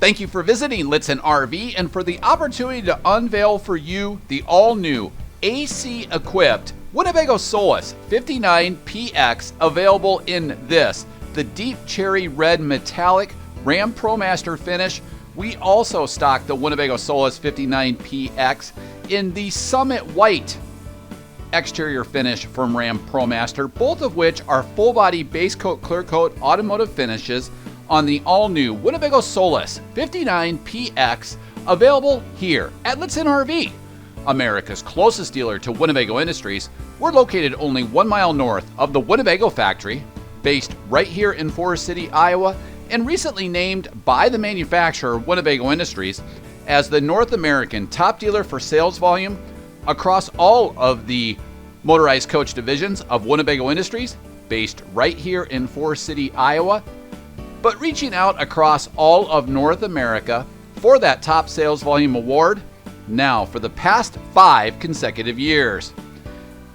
Thank you for visiting Lichtsinn RV and for the opportunity to unveil for you the all-new AC-equipped Winnebago Solis 59PX, available in this, the deep cherry red metallic Ram Promaster finish. We also stock the Winnebago Solis 59PX in the summit white exterior finish from Ram Promaster, both of which are full body base coat, clear coat automotive finishes on the all-new Winnebago Solis 59PX, available here at Lichtsinn RV, America's closest dealer to Winnebago Industries. We're located only 1 mile north of the Winnebago factory, based right here in Forest City, Iowa, and recently named by the manufacturer Winnebago Industries as the North American top dealer for sales volume across all of the motorized coach divisions of Winnebago Industries, based right here in Forest City, Iowa, but reaching out across all of North America for that top sales volume award now for the past 5 consecutive years.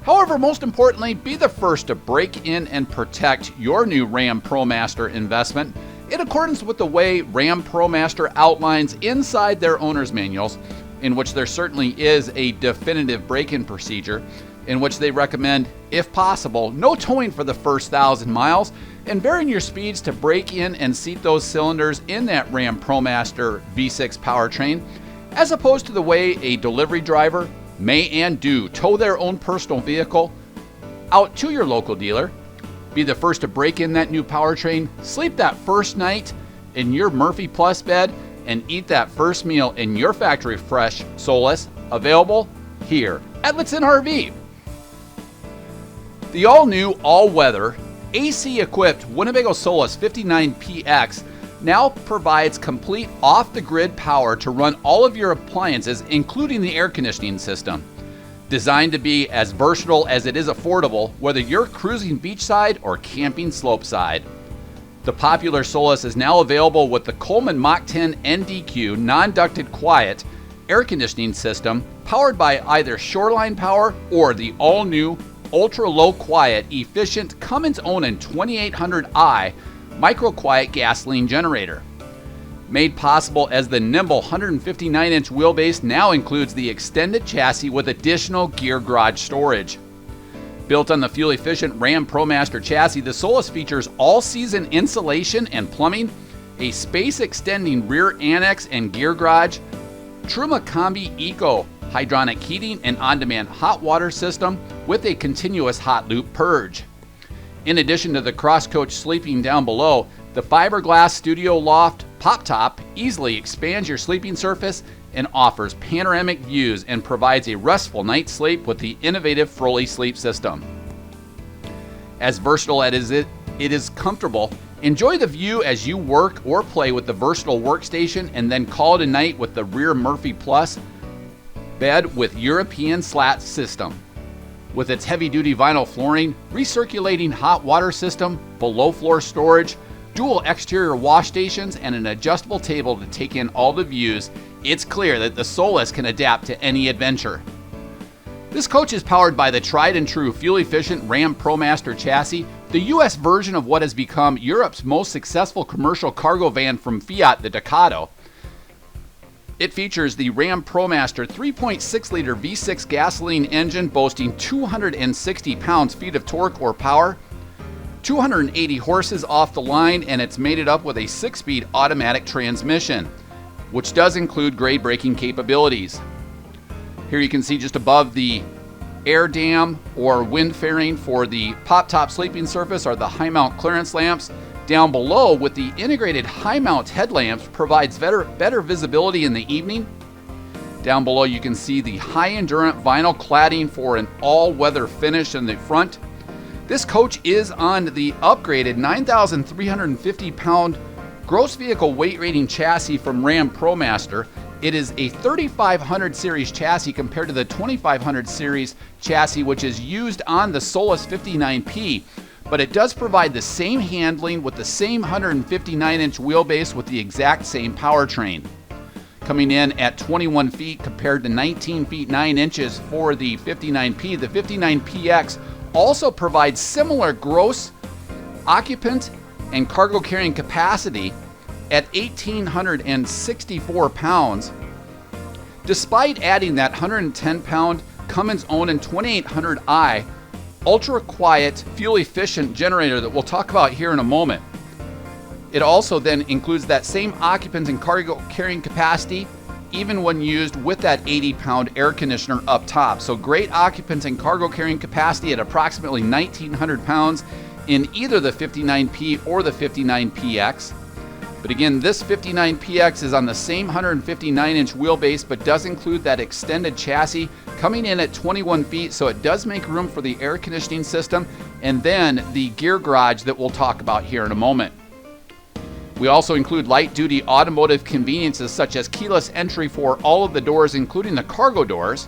However, most importantly, be the first to break in and protect your new Ram Promaster investment in accordance with the way Ram Promaster outlines inside their owner's manuals, in which there certainly is a definitive break-in procedure in which they recommend, if possible, no towing for the first 1,000 miles and varying your speeds to break in and seat those cylinders in that Ram Promaster V6 powertrain, as opposed to the way a delivery driver may and do tow their own personal vehicle out to your local dealer. Be the first to break in that new powertrain, sleep that first night in your Murphy Plus bed, and eat that first meal in your factory fresh Solis, available here at Lichtsinn RV. The all-new, all-weather, AC-equipped Winnebago Solis 59PX now provides complete off-the-grid power to run all of your appliances, including the air conditioning system. Designed to be as versatile as it is affordable, whether you're cruising beachside or camping slopeside. The popular Solis is now available with the Coleman Mach 10 NDQ non-ducted quiet air conditioning system, powered by either shoreline power or the all-new ultra-low quiet efficient CumminsOnan 2800i MicroQuiet gasoline generator. Made possible as the nimble 159-inch wheelbase now includes the extended chassis with additional gear garage storage. Built on the fuel-efficient Ram Promaster chassis, the Solis features all-season insulation and plumbing, a space-extending rear annex and gear garage, Truma Combi Eco hydronic heating and on-demand hot water system with a continuous hot loop purge. In addition to the cross-coach sleeping down below, the fiberglass studio loft pop-top easily expands your sleeping surface and offers panoramic views and provides a restful night's sleep with the innovative FROLI sleep system. As versatile as it is comfortable, enjoy the view as you work or play with the versatile workstation, and then call it a night with the rear Murphy Plus bed with European slat system. With its heavy-duty vinyl flooring, recirculating hot water system, below-floor storage, dual exterior wash stations, and an adjustable table to take in all the views, it's clear that the Solis can adapt to any adventure. This coach is powered by the tried-and-true fuel-efficient Ram Promaster chassis, the US version of what has become Europe's most successful commercial cargo van from Fiat, the Ducato. It features the Ram Promaster 3.6-liter V6 gasoline engine boasting 260 pounds-feet of torque or power, 280 horses off the line, and it's mated up with a 6-speed automatic transmission, which does include grade braking capabilities. Here you can see just above the air dam or wind fairing for the pop-top sleeping surface are the high mount clearance lamps. Down below with the integrated high mount headlamps provides better visibility in the evening. Down below you can see the high endurance vinyl cladding for an all-weather finish in the front. This coach is on the upgraded 9,350 pound gross vehicle weight rating chassis from Ram Promaster. It is a 3500 series chassis compared to the 2500 series chassis, which is used on the Solis 59P, but it does provide the same handling with the same 159-inch wheelbase with the exact same powertrain. Coming in at 21 feet compared to 19 feet 9 inches for the 59P, the 59PX also provides similar gross occupant and cargo carrying capacity at 1,864 pounds, despite adding that 110-pound CumminsOnan 2800i ultra-quiet, fuel-efficient generator that we'll talk about here in a moment. It also then includes that same occupant and cargo carrying capacity, even when used with that 80-pound air conditioner up top. So great occupant and cargo carrying capacity at approximately 1,900 pounds in either the 59P or the 59PX. But again, this 59PX is on the same 159-inch wheelbase, but does include that extended chassis coming in at 21 feet, so it does make room for the air conditioning system and then the gear garage that we'll talk about here in a moment. We also include light-duty automotive conveniences such as keyless entry for all of the doors, including the cargo doors.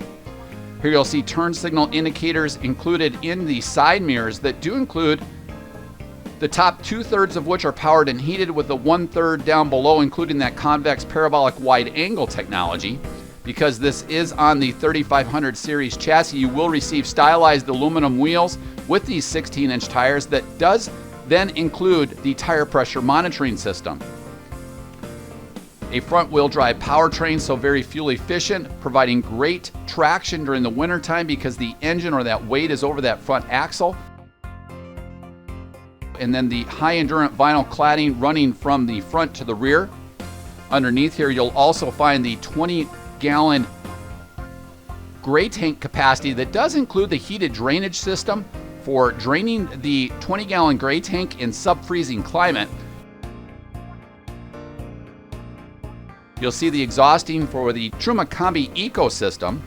Here you'll see turn signal indicators included in the side mirrors that do include the top 2/3 of which are powered and heated, with the 1/3 down below including that convex parabolic wide angle technology. Because this is on the 3500 series chassis, you will receive stylized aluminum wheels with these 16-inch tires that does then include the tire pressure monitoring system. A front-wheel drive powertrain, so very fuel efficient, providing great traction during the wintertime because the engine or that weight is over that front axle. And then the high-endurance vinyl cladding running from the front to the rear. Underneath here, you'll also find the 20-gallon gray tank capacity that does include the heated drainage system for draining the 20-gallon gray tank in sub-freezing climate. You'll see the exhausting for the Truma Combi Eco system.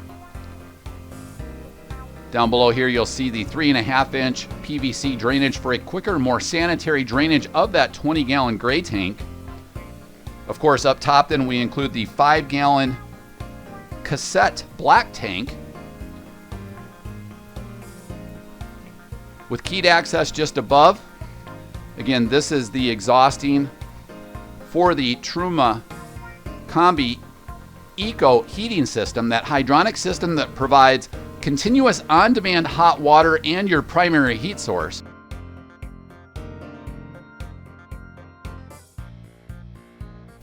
Down below here, you'll see the 3.5-inch PVC drainage for a quicker, more sanitary drainage of that 20-gallon gray tank. Of course, up top then we include the 5-gallon cassette black tank with keyed access just above. Again, this is the exhausting for the Truma Combi Eco heating system, that hydronic system that provides continuous on-demand hot water and your primary heat source.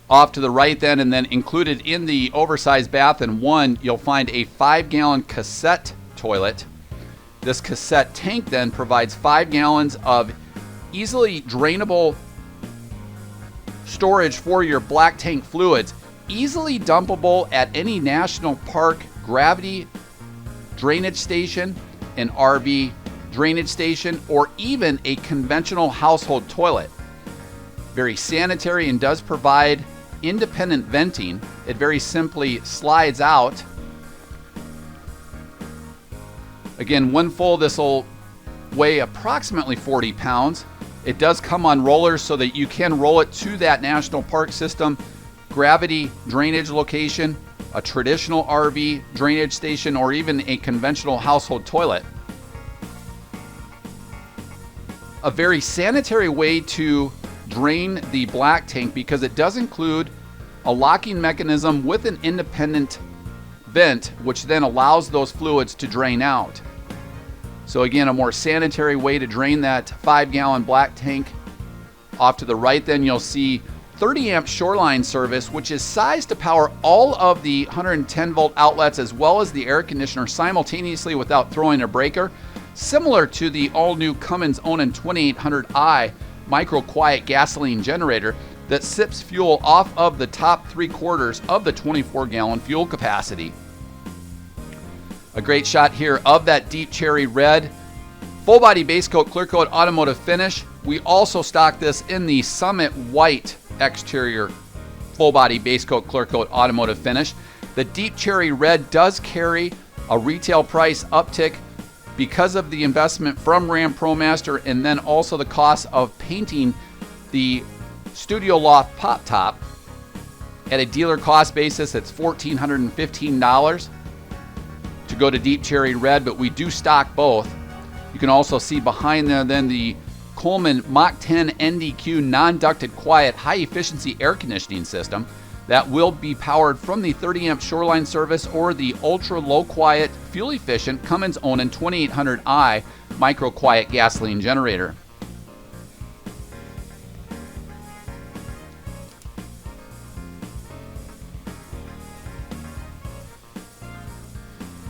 Off to the right then, and then included in the oversized bath in one, you'll find a 5-gallon cassette toilet. This cassette tank then provides 5 gallons of easily drainable storage for your black tank fluids, easily dumpable at any national park gravity drainage station, an RV drainage station, or even a conventional household toilet. Very sanitary and does provide independent venting. It very simply slides out. Again, when full, this will weigh approximately 40 pounds. It does come on rollers so that you can roll it to that national park system gravity drainage location, a traditional RV drainage station, or even a conventional household toilet. A very sanitary way to drain the black tank because it does include a locking mechanism with an independent vent, which then allows those fluids to drain out. So again, a more sanitary way to drain that 5-gallon black tank. Off to the right then, you'll see 30 amp shoreline service, which is sized to power all of the 110 volt outlets as well as the air conditioner simultaneously without throwing a breaker, similar to the all-new CumminsOnan 2800i MicroQuiet gasoline generator that sips fuel off of the top 3/4 of the 24-gallon fuel capacity. A great shot here of that deep cherry red full body base coat clear coat automotive finish. We also stock this in the Summit white exterior full body base coat clear coat automotive finish. The deep cherry red does carry a retail price uptick because of the investment from Ram Promaster, and then also the cost of painting the Studio Loft pop top. At a dealer cost basis, it's $1,415 to go to deep cherry red, but we do stock both. You can also see behind there then the Coleman Mach 10 NDQ non-ducted quiet high efficiency air conditioning system that will be powered from the 30 amp shoreline service or the ultra low quiet fuel efficient CumminsOnan 2800i MicroQuiet gasoline generator.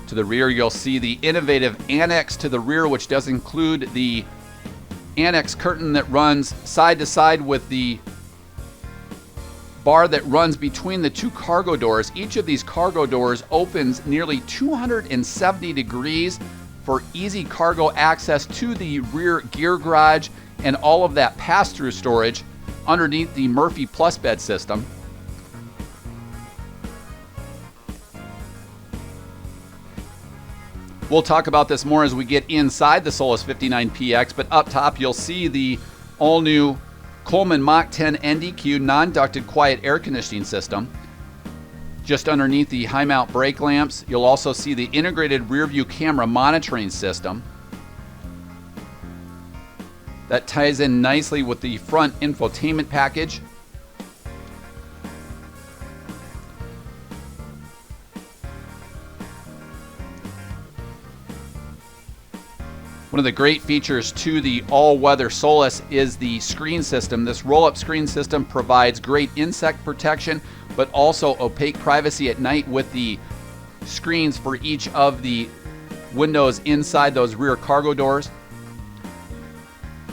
To the rear, you'll see the innovative annex to the rear, which does include the annex curtain that runs side to side with the bar that runs between the two cargo doors. Each of these cargo doors opens nearly 270 degrees for easy cargo access to the rear gear garage and all of that pass-through storage underneath the Murphy Plus bed system. We'll talk about this more as we get inside the Solis 59PX, but up top you'll see the all-new Coleman Mach 10 NDQ non-ducted quiet air conditioning system. Just underneath the high mount brake lamps, you'll also see the integrated rear view camera monitoring system. That ties in nicely with the front infotainment package. One of the great features to the all-weather Solis is the screen system. This roll-up screen system provides great insect protection, but also opaque privacy at night with the screens for each of the windows inside those rear cargo doors.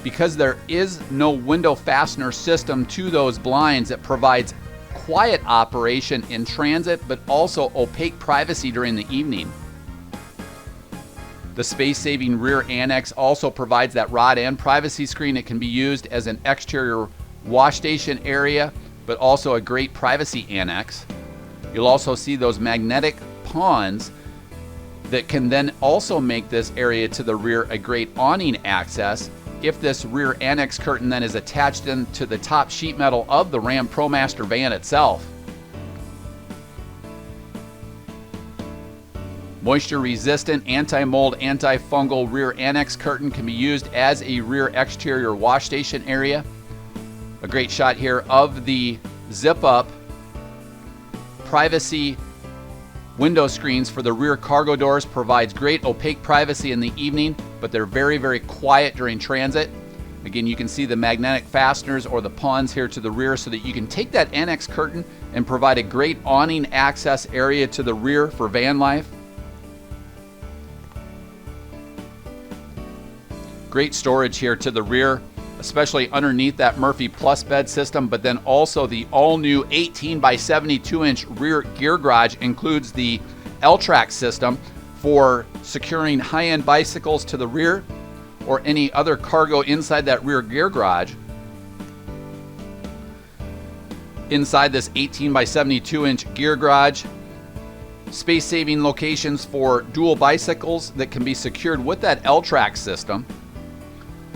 Because there is no window fastener system to those blinds, it provides quiet operation in transit, but also opaque privacy during the evening. The space-saving rear annex also provides that rod and privacy screen. It can be used as an exterior wash station area, but also a great privacy annex. You'll also see those magnetic pawns that can then also make this area to the rear a great awning access if this rear annex curtain then is attached into the top sheet metal of the Ram Promaster van itself. Moisture resistant, anti-mold, anti-fungal rear annex curtain can be used as a rear exterior wash station area. A great shot here of the zip up privacy window screens for the rear cargo doors. Provides great opaque privacy in the evening, but they're very, very quiet during transit. Again, you can see the magnetic fasteners or the pawns here to the rear so that you can take that annex curtain and provide a great awning access area to the rear for van life. Great storage here to the rear, especially underneath that Murphy Plus bed system, but then also the all-new 18 by 72 inch rear gear garage includes the L-Track system for securing high-end bicycles to the rear or any other cargo inside that rear gear garage. Inside this 18 by 72 inch gear garage, space-saving locations for dual bicycles that can be secured with that L-Track system.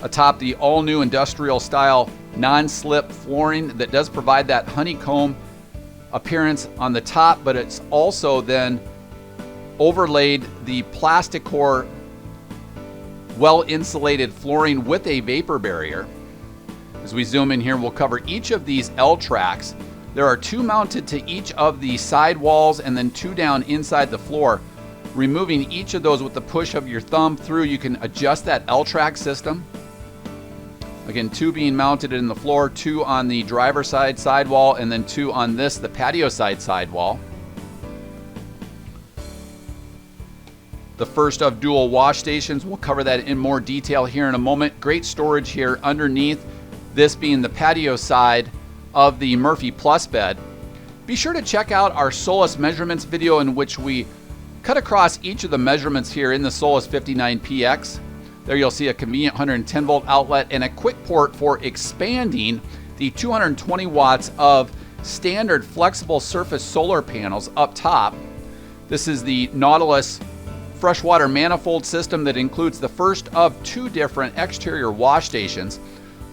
Atop the all-new industrial style non-slip flooring that does provide that honeycomb appearance on the top, but it's also then overlaid the plastic core well-insulated flooring with a vapor barrier. As we zoom in here, we'll cover each of these L-Tracks. There are two mounted to each of the side walls and then two down inside the floor. Removing each of those with the push of your thumb through, you can adjust that L-Track system. Again, two being mounted in the floor, two on the driver's side sidewall, and then two on this, the patio side sidewall. The first of dual wash stations, we'll cover that in more detail here in a moment. Great storage here underneath, this being the patio side of the Murphy Plus bed. Be sure to check out our Solis measurements video in which we cut across each of the measurements here in the Solis 59PX. There you'll see a convenient 110 volt outlet and a quick port for expanding the 220 watts of standard flexible surface solar panels up top. This is the Nautilus freshwater manifold system that includes the first of two different exterior wash stations.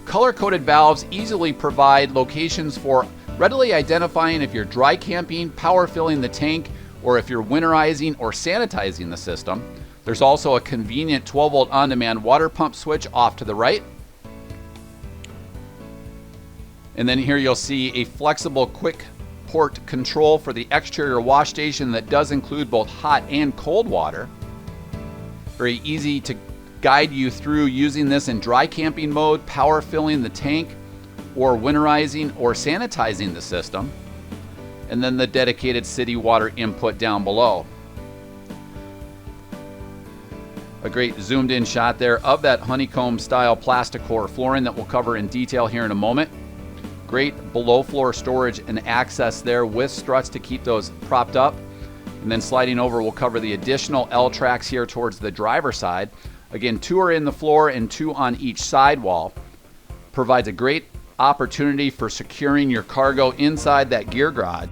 Color-coded valves easily provide locations for readily identifying if you're dry camping, power filling the tank, or if you're winterizing or sanitizing the system. There's also a convenient 12 volt on-demand water pump switch off to the right. And then here you'll see a flexible quick port control for the exterior wash station that does include both hot and cold water. Very easy to guide you through using this in dry camping mode, power filling the tank, or winterizing or sanitizing the system. And then the dedicated city water input down below. A great zoomed in shot there of that honeycomb style plastic core flooring that we'll cover in detail here in a moment. Great below floor storage and access there with struts to keep those propped up. And then sliding over, we'll cover the additional L tracks here towards the driver's side. Again, 2 are in the floor and 2 on each sidewall. Provides a great opportunity for securing your cargo inside that gear garage.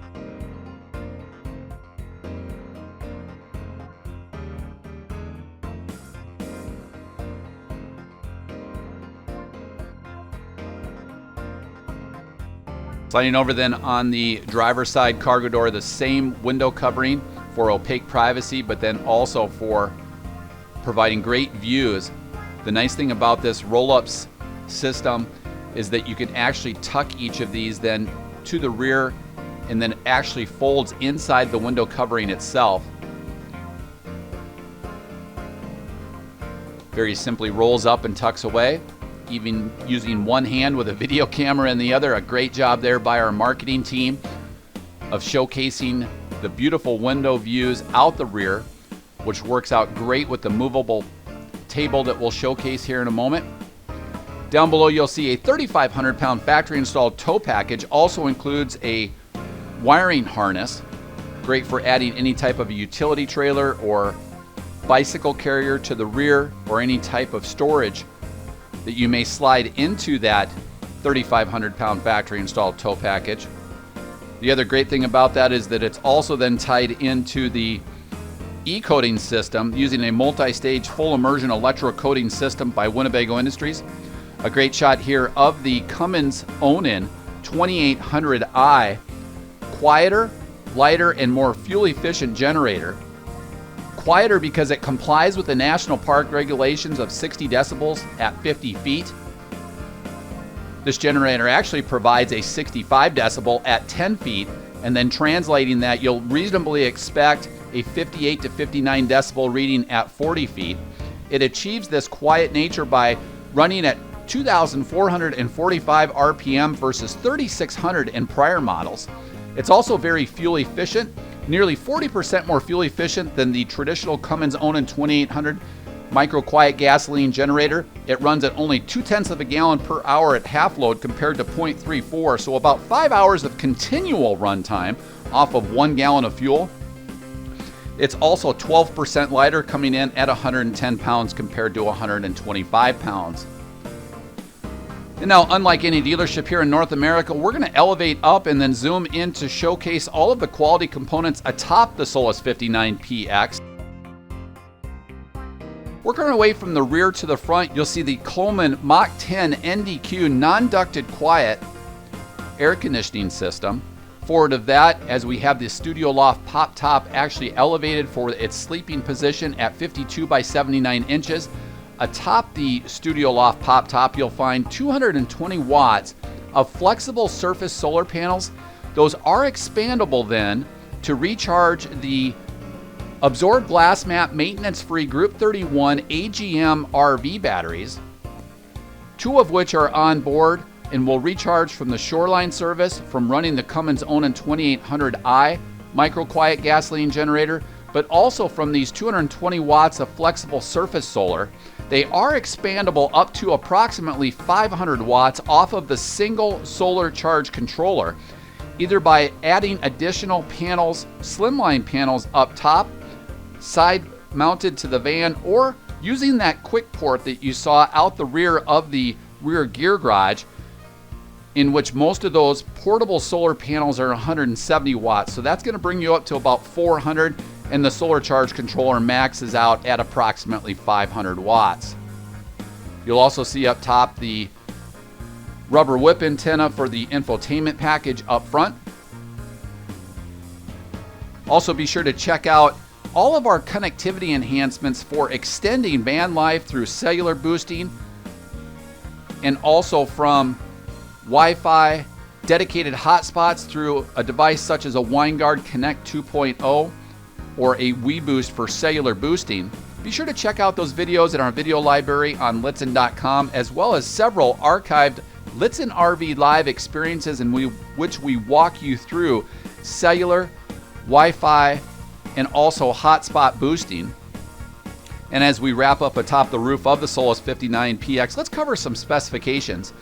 Sliding over then on the driver's side cargo door, the same window covering for opaque privacy, but then also for providing great views. The nice thing about this roll-ups system is that you can actually tuck each of these then to the rear and then actually folds inside the window covering itself. Very simply rolls up and tucks away, even using one hand with a video camera in the other. A great job there by our marketing team of showcasing the beautiful window views out the rear, which works out great with the movable table that we'll showcase here in a moment. Down below, you'll see a 3,500 pound factory installed tow package. Also includes a wiring harness, great for adding any type of a utility trailer or bicycle carrier to the rear, or any type of storage that you may slide into that 3,500 pound factory installed tow package. The other great thing about that is that it's also then tied into the e-coating system using a multi-stage full immersion electro-coating system by Winnebago Industries. A great shot here of the CumminsOnan 2800i, quieter, lighter, and more fuel-efficient generator. Quieter because it complies with the National Park regulations of 60 decibels at 50 feet. This generator actually provides a 65 decibel at 10 feet, and then translating that, you'll reasonably expect a 58 to 59 decibel reading at 40 feet. It achieves this quiet nature by running at 2,445 RPM versus 3,600 in prior models. It's also very fuel efficient, nearly 40% more fuel efficient than the traditional CumminsOnan 2800 MicroQuiet gasoline generator. It runs at only 0.2 of a gallon per hour at half load compared to 0.34, so about 5 hours of continual run time off of 1 gallon of fuel. It's also 12% lighter, coming in at 110 pounds compared to 125 pounds. And now, unlike any dealership here in North America, we're going to elevate up and then zoom in to showcase all of the quality components atop the Solis 59PX. Working our way from the rear to the front, you'll see the Coleman Mach 10 NDQ non-ducted quiet air conditioning system. Forward of that, as we have the Studio Loft pop top actually elevated for its sleeping position at 52 by 79 inches. Atop the Studio Loft pop top, you'll find 220 watts of flexible surface solar panels. Those are expandable then to recharge the absorbed glass mat maintenance-free Group 31 AGM RV batteries, 2 of which are on board and will recharge from the Shoreline service from running the CumminsOnan 2800i MicroQuiet gasoline generator, but also from these 220 watts of flexible surface solar. They are expandable up to approximately 500 watts off of the single solar charge controller, either by adding additional panels, slimline panels up top, side mounted to the van, or using that quick port that you saw out the rear of the rear gear garage, in which most of those portable solar panels are 170 watts. So that's going to bring you up to about 400, and the solar charge controller maxes out at approximately 500 watts. You'll also see up top the rubber whip antenna for the infotainment package up front. Also be sure to check out all of our connectivity enhancements for extending van life through cellular boosting, and also from Wi-Fi, dedicated hotspots through a device such as a WineGuard Connect 2.0 or a WeBoost for cellular boosting. Be sure to check out those videos in our video library on Lichtsinn.com, as well as several archived Lichtsinn RV live experiences in which we walk you through cellular, Wi-Fi, and also hotspot boosting. And as we wrap up atop the roof of the Solis 59PX, let's cover some specifications.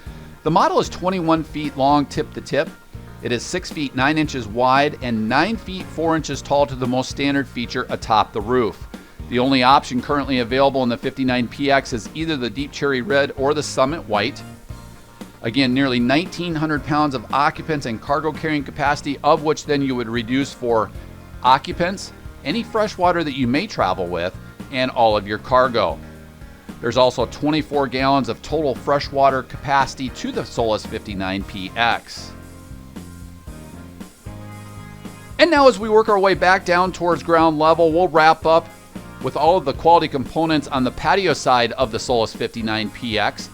The model is 21 feet long tip to tip. It is 6 feet 9 inches wide and 9 feet 4 inches tall to the most standard feature atop the roof. The only option currently available in the 59PX is either the deep cherry red or the summit white. Again, nearly 1,900 pounds of occupants and cargo carrying capacity, of which then you would reduce for occupants, any fresh water that you may travel with, and all of your cargo. There's also 24 gallons of total freshwater capacity to the Solis 59PX. And now as we work our way back down towards ground level, we'll wrap up with all of the quality components on the patio side of the Solis 59PX.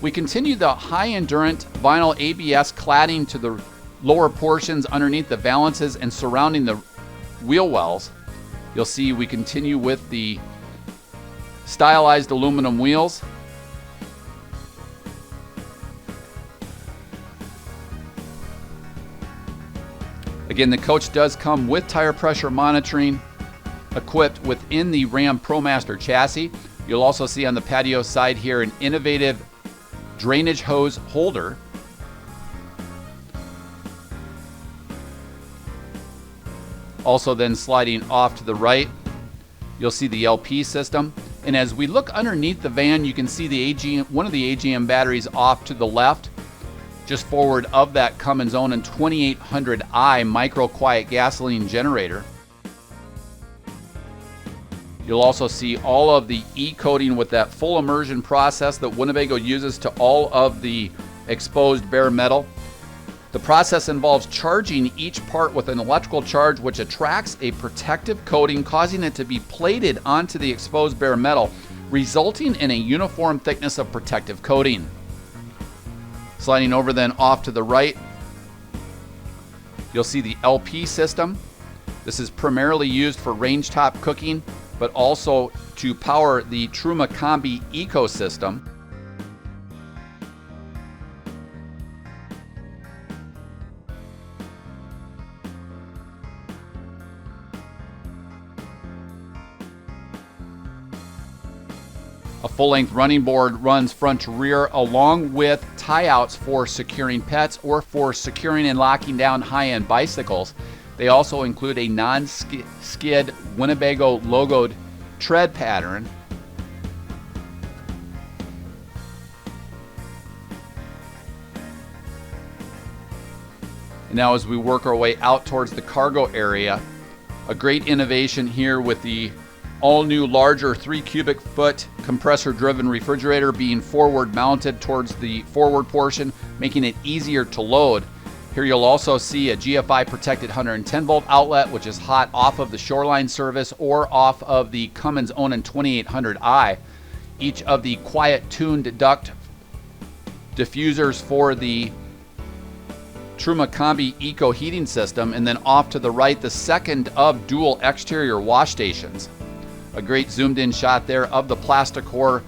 We continue the high endurance vinyl ABS cladding to the lower portions underneath the valances and surrounding the wheel wells. You'll see we continue with the stylized aluminum wheels. Again, the coach does come with tire pressure monitoring equipped within the Ram Promaster chassis. You'll also see on the patio side here an innovative drainage hose holder. Also then sliding off to the right, you'll see the LP system. And as we look underneath the van, you can see the one of the AGM batteries off to the left, just forward of that CumminsOnan 2800i MicroQuiet gasoline generator. You'll also see all of the E-coating with that full immersion process that Winnebago uses to all of the exposed bare metal. The process involves charging each part with an electrical charge which attracts a protective coating, causing it to be plated onto the exposed bare metal, resulting in a uniform thickness of protective coating. Sliding over then off to the right, you'll see the LP system. This is primarily used for range top cooking, but also to power the Truma Combi Eco system. A full-length running board runs front to rear, along with tie-outs for securing pets or for securing and locking down high-end bicycles. They also include a non-skid Winnebago logoed tread pattern. And now as we work our way out towards the cargo area, a great innovation here with the all-new larger 3 cubic foot compressor-driven refrigerator being forward mounted towards the forward portion, making it easier to load. Here you'll also see a GFI protected 110 volt outlet, which is hot off of the Shoreline service or off of the CumminsOnan 2800i. Each of the quiet tuned duct diffusers for the Truma Combi Eco heating system, and then off to the right, the second of dual exterior wash stations. A great zoomed in shot there of the Plasticor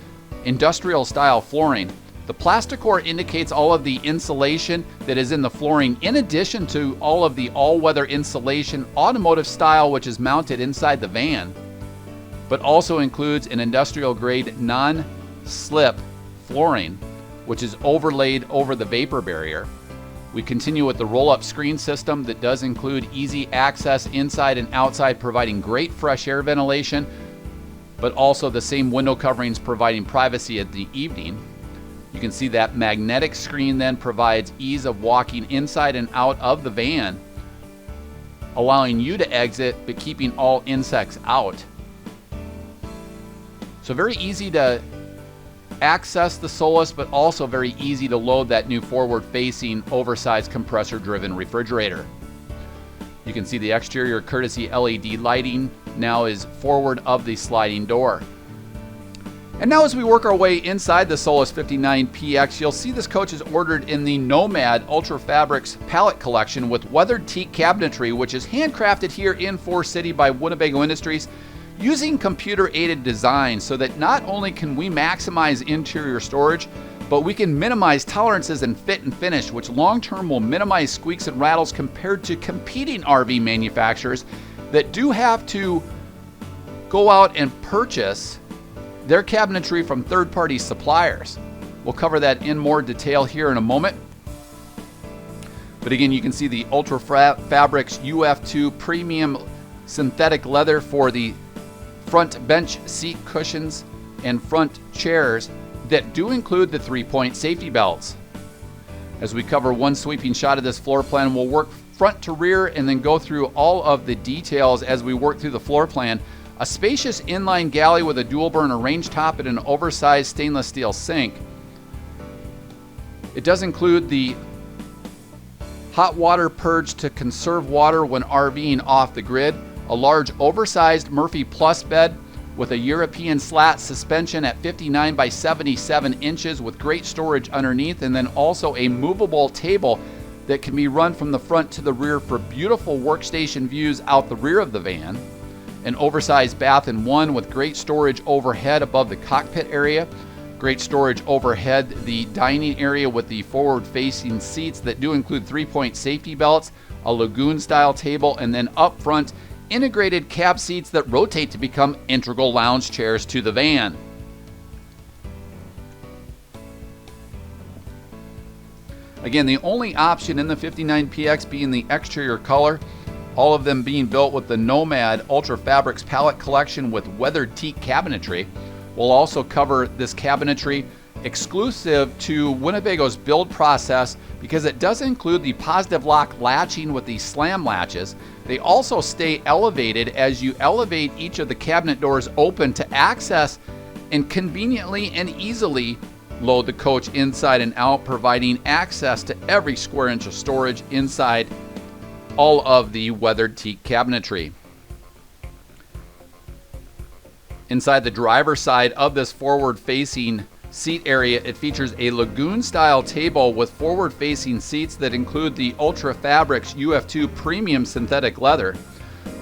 industrial style flooring. The Plasticor indicates all of the insulation that is in the flooring, in addition to all of the all-weather insulation automotive style which is mounted inside the van, but also includes an industrial grade non-slip flooring which is overlaid over the vapor barrier. We continue with the roll-up screen system that does include easy access inside and outside, providing great fresh air ventilation, but also the same window coverings providing privacy at the evening. You can see that magnetic screen then provides ease of walking inside and out of the van, allowing you to exit but keeping all insects out. So very easy to access the Solis, but also very easy to load that new forward-facing oversized compressor-driven refrigerator. You can see the exterior courtesy LED lighting now is forward of the sliding door. And now as we work our way inside the Solis 59PX, you'll see this coach is ordered in the Nomad Ultra Fabrics pallet collection with weathered teak cabinetry, which is handcrafted here in Forest City by Winnebago Industries using computer-aided design, so that not only can we maximize interior storage, but we can minimize tolerances in fit and finish, which long-term will minimize squeaks and rattles compared to competing RV manufacturers that do have to go out and purchase their cabinetry from third-party suppliers. We'll cover that in more detail here in a moment. But again, you can see the Ultra Fabrics UF2 premium synthetic leather for the front bench seat cushions and front chairs that do include the 3-point safety belts. As we cover one sweeping shot of this floor plan, we'll work front to rear and then go through all of the details as we work through the floor plan. A spacious inline galley with a dual burner range top and an oversized stainless steel sink. It does include the hot water purge to conserve water when RVing off the grid, a large oversized Murphy Plus bed with a European slat suspension at 59 by 77 inches with great storage underneath, and then also a movable table that can be run from the front to the rear for beautiful workstation views out the rear of the van. An oversized bath in one with great storage overhead above the cockpit area. Great storage overhead, the dining area with the forward-facing seats that do include 3-point safety belts, a lagoon-style table, and then up front, integrated cab seats that rotate to become integral lounge chairs to the van. Again, the only option in the 59PX being the exterior color, all of them being built with the Nomad Ultra Fabrics palette collection with weathered teak cabinetry. We'll also cover this cabinetry exclusive to Winnebago's build process because it does include the positive lock latching with the slam latches. They also stay elevated as you elevate each of the cabinet doors open to access and conveniently and easily load the coach inside and out, providing access to every square inch of storage inside all of the weathered teak cabinetry. Inside the driver's side of this forward-facing seat area, it features a lagoon-style table with forward-facing seats that include the Ultra Fabrics UF2 premium synthetic leather.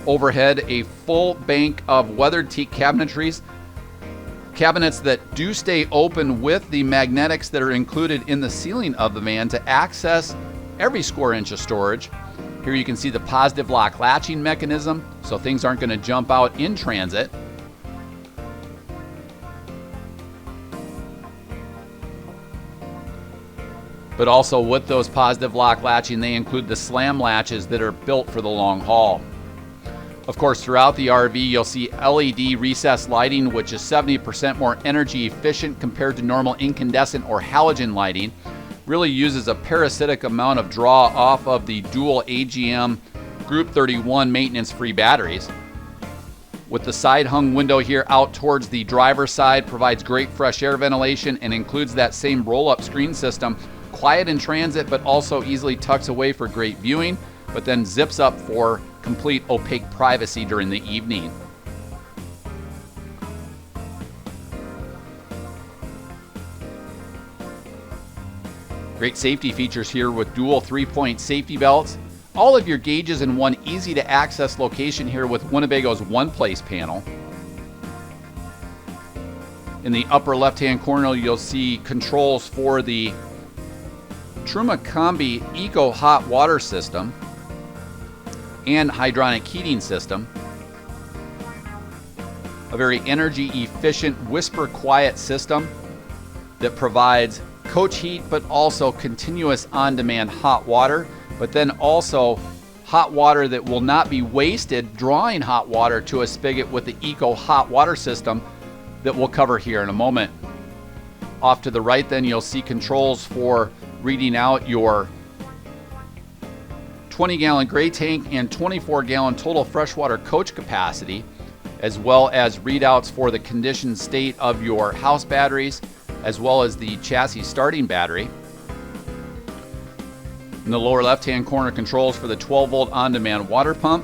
Overhead, a full bank of weathered teak cabinetries, cabinets that do stay open with the magnetics that are included in the ceiling of the van to access every square inch of storage. Here you can see the positive lock latching mechanism, so things aren't going to jump out in transit. But also with those positive lock latching, they include the slam latches that are built for the long haul. Of course, throughout the RV, you'll see LED recessed lighting, which is 70% more energy efficient compared to normal incandescent or halogen lighting. Really uses a parasitic amount of draw off of the dual AGM Group 31 maintenance-free batteries. With the side hung window here out towards the driver's side, provides great fresh air ventilation and includes that same roll-up screen system. Quiet in transit, but also easily tucks away for great viewing, but then zips up for complete opaque privacy during the evening. Great safety features here with dual 3-point safety belts. All of your gauges in one easy to access location here with Winnebago's OnePlace panel. In the upper left-hand corner, you'll see controls for the Truma Combi Eco hot water system and hydronic heating system. A very energy efficient whisper quiet system that provides coach heat but also continuous on-demand hot water, but then also hot water that will not be wasted drawing hot water to a spigot with the Eco hot water system that we'll cover here in a moment. Off to the right then you'll see controls for reading out your 20-gallon gray tank and 24-gallon total freshwater coach capacity, as well as readouts for the condition state of your house batteries, as well as the chassis starting battery. In the lower left-hand corner, controls for the 12-volt on-demand water pump,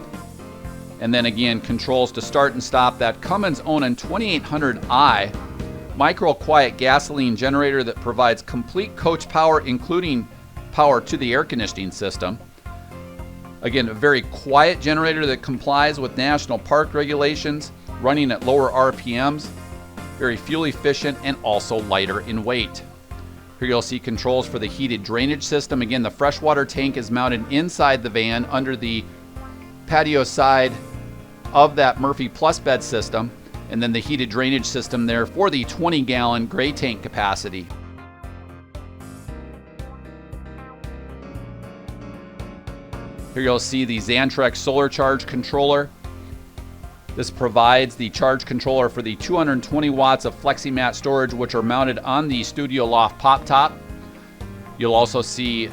and then again controls to start and stop that CumminsOnan 2800i MicroQuiet gasoline generator that provides complete coach power, including power to the air conditioning system. Again, a very quiet generator that complies with national park regulations, running at lower RPMs, very fuel efficient and also lighter in weight. Here you'll see controls for the heated drainage system. Again, the freshwater tank is mounted inside the van under the patio side of that Murphy Plus bed system. and then the heated drainage system there for the 20-gallon gray tank capacity. Here you'll see the Xantrex solar charge controller. This provides the charge controller for the 220 watts of FlexiMat storage, which are mounted on the Studio Loft pop top. You'll also see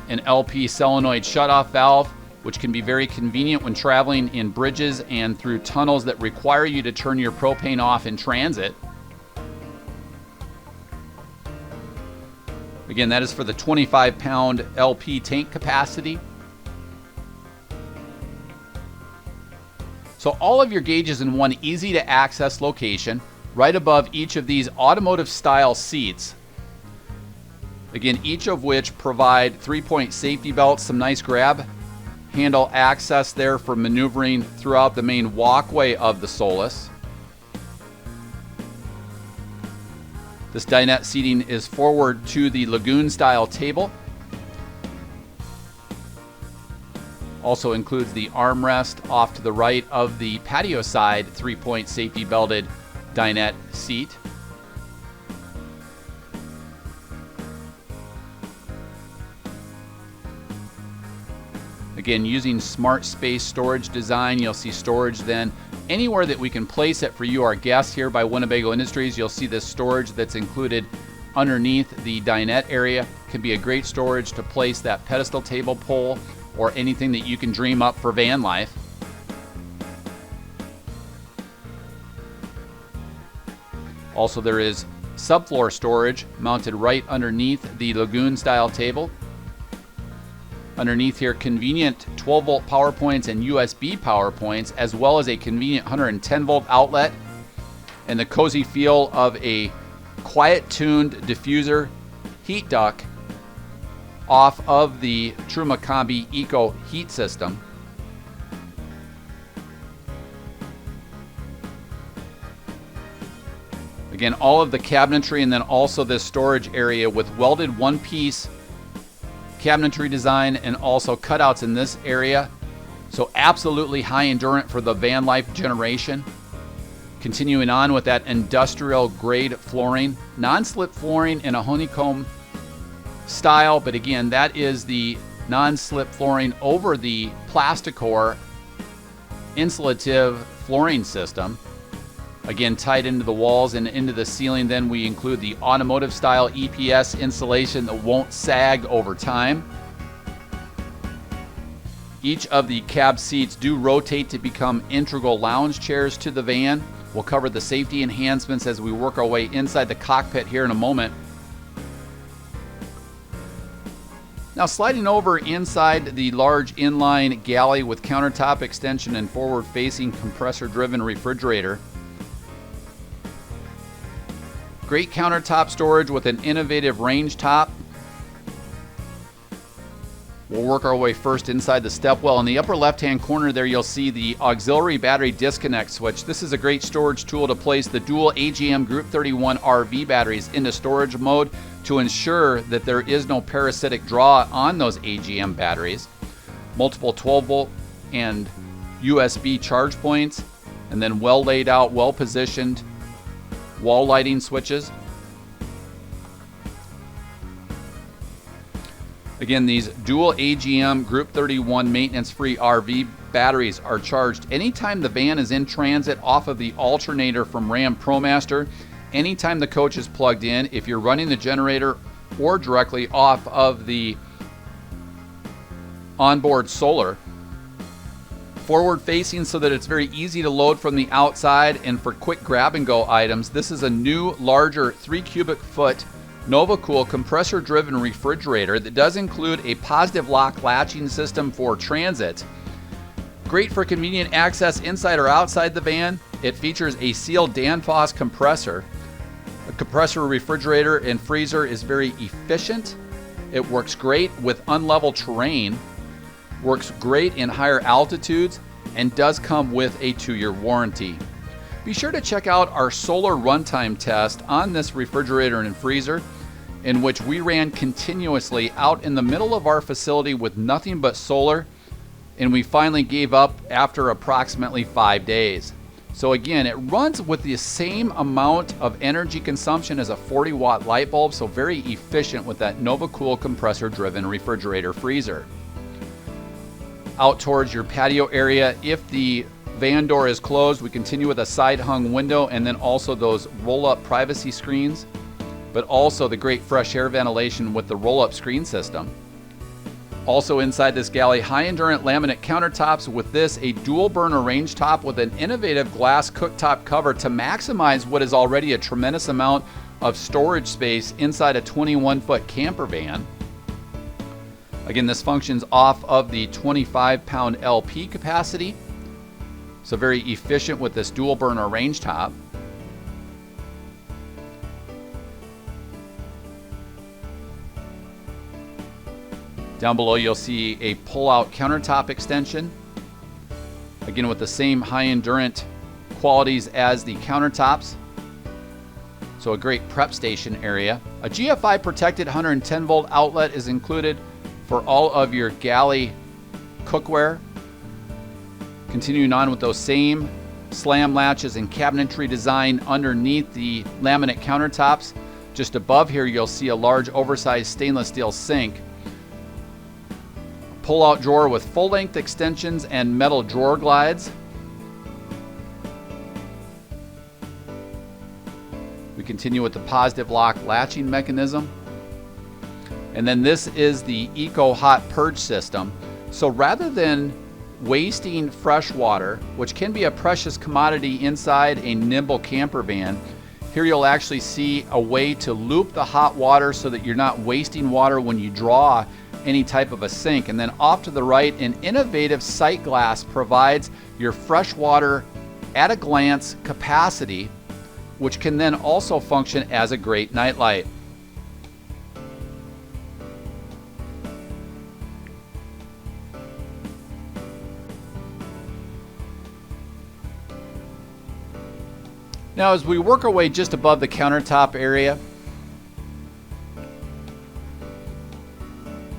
an LP solenoid shutoff valve, which can be very convenient when traveling in bridges and through tunnels that require you to turn your propane off in transit. Again, that is for the 25-pound LP tank capacity. So all of your gauges in one easy to access location, right above each of these automotive style seats. Again, each of which provide 3-point safety belts, some nice grab handle access there for maneuvering throughout the main walkway of the Solis. This dinette seating is forward to the lagoon style table. Also includes the armrest off to the right of the patio side 3-point safety belted dinette seat. Again, using smart space storage design, you'll see storage then anywhere that we can place it for you, our guests here by Winnebago Industries. You'll see this storage that's included underneath the dinette area. Can be a great storage to place that pedestal table pole or anything that you can dream up for van life. Also, there is subfloor storage mounted right underneath the lagoon style table. Underneath here, convenient 12-volt power points and USB power points, as well as a convenient 110-volt outlet, and the cozy feel of a quiet-tuned diffuser heat duct off of the Truma Combi Eco heat system. Again, all of the cabinetry and then also this storage area with welded one-piece cabinetry design and also cutouts in this area. So absolutely high endurance for the van life generation. Continuing on with that industrial grade flooring, non-slip flooring in a honeycomb style, but again, that is the non-slip flooring over the Plasticor insulative flooring system. Again, tied into the walls and into the ceiling. Then we include the automotive style EPS insulation that won't sag over time. Each of the cab seats do rotate to become integral lounge chairs to the van. We'll cover the safety enhancements as we work our way inside the cockpit here in a moment. Now, sliding over inside the large inline galley with countertop extension and forward-facing compressor-driven refrigerator. Great countertop storage with an innovative range top. We'll work our way first inside the stepwell. In the upper left-hand corner there, you'll see the auxiliary battery disconnect switch. This is a great storage tool to place the dual AGM Group 31 RV batteries into storage mode to ensure that there is no parasitic draw on those AGM batteries. Multiple 12-volt and USB charge points, and then well laid out, well positioned wall lighting switches. Again, these dual AGM Group 31 maintenance-free RV batteries are charged anytime the van is in transit off of the alternator from Ram Promaster, anytime the coach is plugged in, if you're running the generator, or directly off of the onboard solar. Forward facing so that it's very easy to load from the outside, and for quick grab and go items, this is a new larger 3 cubic foot NovaCool compressor driven refrigerator that does include a positive lock latching system for transit. Great for convenient access inside or outside the van. It features a sealed Danfoss compressor. A compressor refrigerator and freezer is very efficient. It works great with unlevel terrain. Works great in higher altitudes and does come with a 2-year warranty. Be sure to check out our solar runtime test on this refrigerator and freezer, in which we ran continuously out in the middle of our facility with nothing but solar, and we finally gave up after approximately 5 days. So again, it runs with the same amount of energy consumption as a 40-watt light bulb, so very efficient with that NovaCool compressor-driven refrigerator freezer. Out towards your patio area, if the van door is closed, we continue with a side-hung window and then also those roll-up privacy screens, but also the great fresh air ventilation with the roll-up screen system. Also inside this Galley, high-endurance laminate countertops with this, a dual-burner range top with an innovative glass cooktop cover to maximize what is already a tremendous amount of storage space inside a 21-foot camper van. Again, this functions off of the 25-pound LP capacity, so very efficient with this dual-burner range top. Down below you'll see a pull-out countertop extension, again with the same high-endurance qualities as the countertops, so a great prep station area. A GFI protected 110-volt outlet is included for all of your Galley cookware. Continuing on with those same slam latches and cabinetry design underneath the laminate countertops. Just above here you'll see a large oversized stainless steel sink. Pull-out drawer with full-length extensions and metal drawer glides. We continue with the positive lock latching mechanism. And then this is the Eco Hot Purge system. So rather than wasting fresh water, which can be a precious commodity inside a nimble camper van, here you'll actually see a way to loop the hot water so that you're not wasting water when you draw any type of a sink. And then off to the right, an innovative sight glass provides your fresh water at a glance capacity, which can then also function as a great nightlight. Now as we work our way just above the countertop area,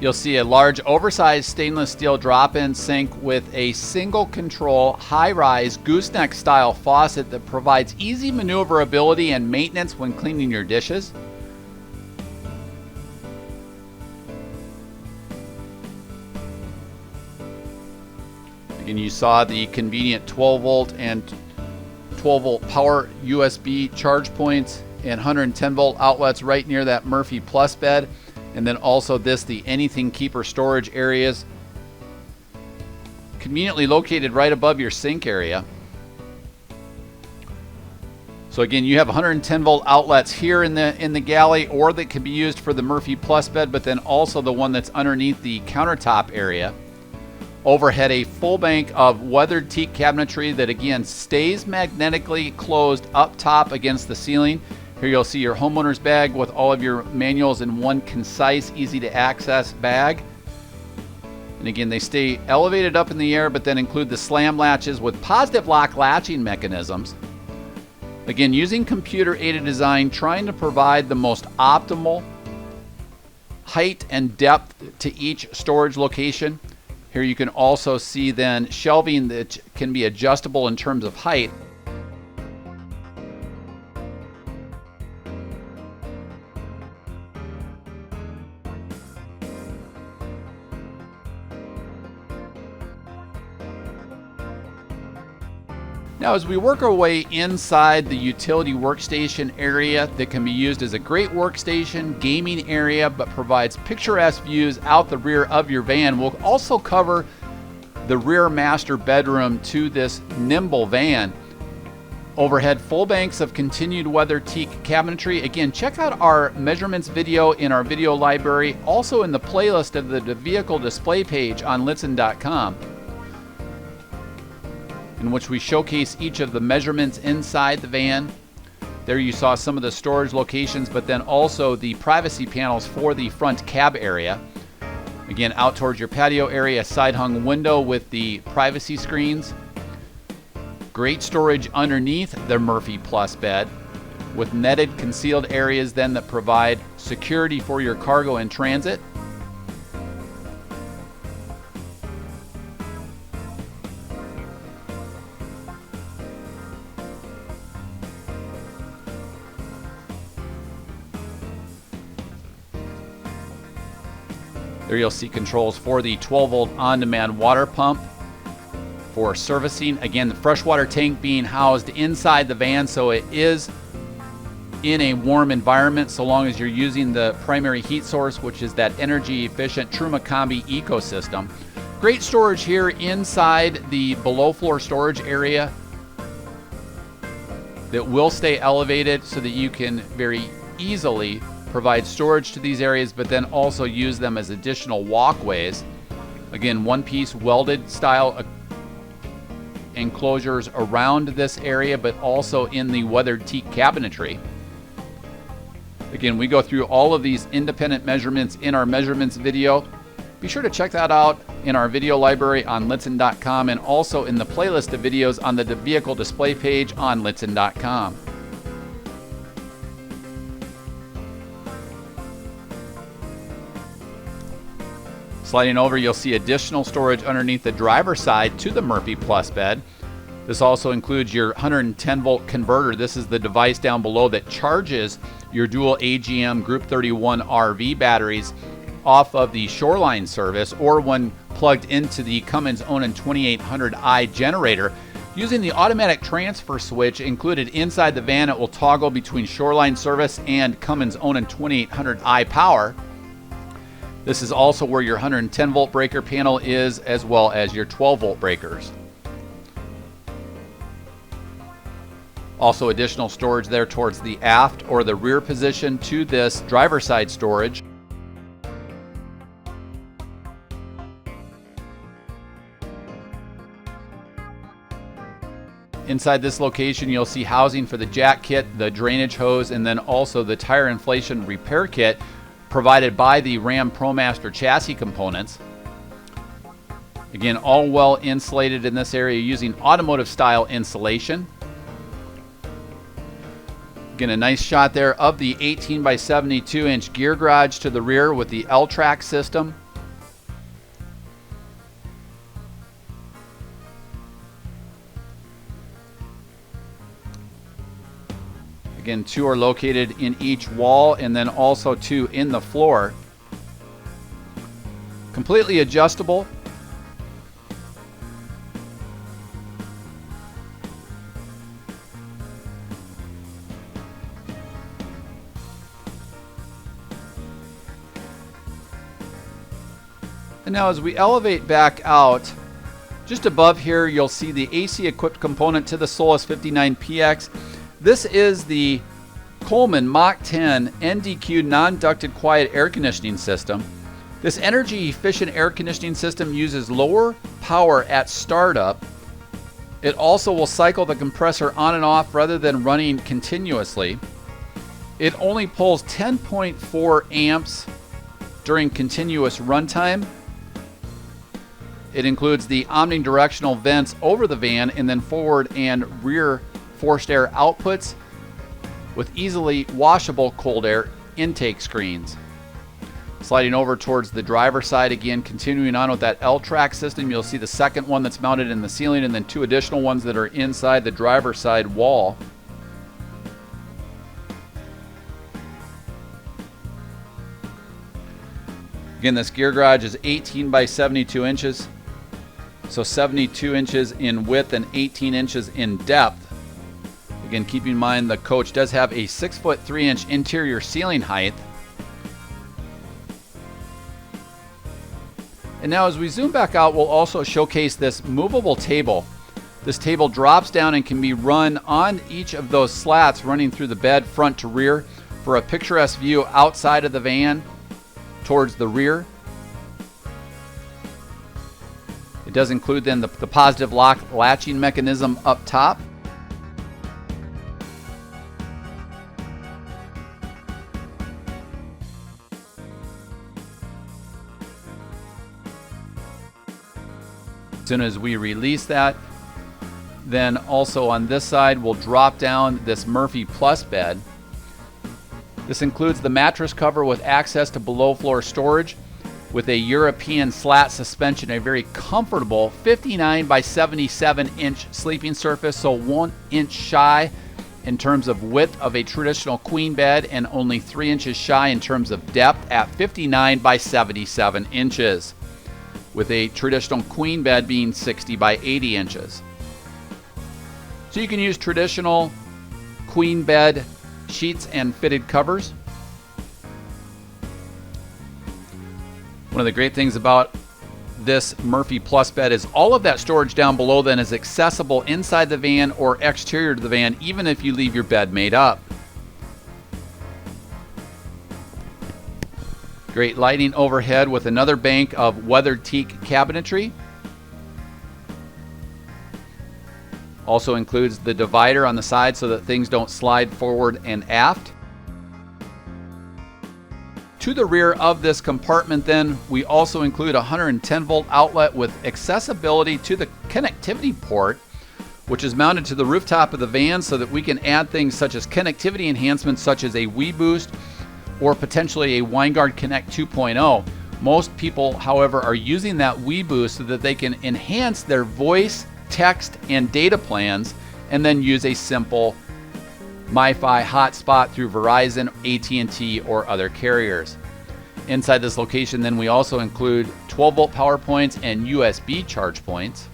you'll see a large oversized stainless steel drop-in sink with a single control high-rise gooseneck style faucet that provides easy maneuverability and maintenance when cleaning your dishes. Again, you saw the convenient 12-volt and 12-volt power USB charge points and 110-volt outlets right near that Murphy Plus bed. And then also the anything keeper storage areas conveniently located right above your sink area. So again, you have 110-volt outlets here in the Galley, or that can be used for the Murphy Plus bed, but then also the one that's underneath the countertop area. Overhead, a full bank of weathered teak cabinetry that again stays magnetically closed up top against the ceiling. Here you'll see your homeowner's bag with all of your manuals in one concise, easy to access bag. And again, they stay elevated up in the air, but then include the slam latches with positive lock latching mechanisms. Again, using computer aided design, trying to provide the most optimal height and depth to each storage location. Here you can also see then shelving that can be adjustable in terms of height. Now as we work our way inside the utility workstation area that can be used as a great workstation, gaming area, but provides picturesque views out the rear of your van, we'll also cover the rear master bedroom to this nimble van. Overhead, full banks of continued weather teak cabinetry. Again, check out our measurements video in our video library, also in the playlist of the vehicle display page on Lichtsinn.com. in which we showcase each of the measurements inside the van. There you saw some of the storage locations, but then also the privacy panels for the front cab area. Again, out towards your patio area, side hung window with the privacy screens. Great storage underneath the Murphy Plus bed with netted concealed areas then that provide security for your cargo in transit. Here you'll see controls for the 12-volt on-demand water pump for servicing. Again, the freshwater tank being housed inside the van, so it is in a warm environment so long as you're using the primary heat source, which is that energy efficient Truma Combi Eco system. Great storage here inside the below floor storage area that will stay elevated so that you can very easily provide storage to these areas, but then also use them as additional walkways. Again, one-piece welded style enclosures around this area, but also in the weathered teak cabinetry. Again, we go through all of these independent measurements in our measurements video. Be sure to check that out in our video library on Lichtsinn.com and also in the playlist of videos on the vehicle display page on Lichtsinn.com. Sliding over, you'll see additional storage underneath the driver's side to the Murphy Plus bed. This also includes your 110 volt converter. This is the device down below that charges your dual AGM Group 31 RV batteries off of the Shoreline service or when plugged into the CumminsOnan 2800i generator. Using the automatic transfer switch included inside the van, it will toggle between Shoreline service and CumminsOnan 2800i power. This is also where your 110 volt breaker panel is, as well as your 12 volt breakers. Also additional storage there towards the aft or the rear position to this driver's side storage. Inside this location, you'll see housing for the jack kit, the drainage hose, and then also the tire inflation repair kit provided by the Ram Promaster chassis components. Again, all well insulated in this area using automotive style insulation. Again, a nice shot there of the 18 by 72 inch gear garage to the rear with the L-Track system. Again, two are located in each wall and then also two in the floor. Completely adjustable. And now as we elevate back out, just above here you'll see the AC equipped component to the Solis 59PX. This is the Coleman Mach 10 NDQ non-ducted quiet air conditioning system. This energy efficient air conditioning system uses lower power at startup. It also will cycle the compressor on and off rather than running continuously. It only pulls 10.4 amps during continuous runtime. It includes the omnidirectional vents over the van and then forward and rear forced air outputs with easily washable cold air intake screens. Sliding over towards the driver's side again, continuing on with that L-Track system, you'll see the second one that's mounted in the ceiling and then two additional ones that are inside the driver's side wall. Again, this gear garage is 18 by 72 inches. So 72 inches in width and 18 inches in depth. Again, keep in mind the coach does have a 6'3" interior ceiling height. And now as we zoom back out, we'll also showcase this movable table. This table drops down and can be run on each of those slats running through the bed front to rear for a picturesque view outside of the van towards the rear. It does include then the positive lock latching mechanism up top. As soon as we release that, then also on this side we'll drop down this Murphy Plus bed. This includes the mattress cover with access to below floor storage with a European slat suspension, a very comfortable 59 by 77 inch sleeping surface, so 1 inch shy in terms of width of a traditional queen bed and only 3 inches shy in terms of depth at 59 by 77 inches, with a traditional queen bed being 60 by 80 inches. So you can use traditional queen bed sheets and fitted covers. One of the great things about this Murphy Plus bed is all of that storage down below then is accessible inside the van or exterior to the van, even if you leave your bed made up. Great lighting overhead with another bank of weathered teak cabinetry. Also includes the divider on the side so that things don't slide forward and aft. To the rear of this compartment then, we also include a 110 volt outlet with accessibility to the connectivity port, which is mounted to the rooftop of the van so that we can add things such as connectivity enhancements such as a WeBoost or potentially a WineGuard Connect 2.0. Most people, however, are using that WeBoost so that they can enhance their voice, text, and data plans and then use a simple MiFi hotspot through Verizon, AT&T, or other carriers. Inside this location then we also include 12 volt power points and USB charge points.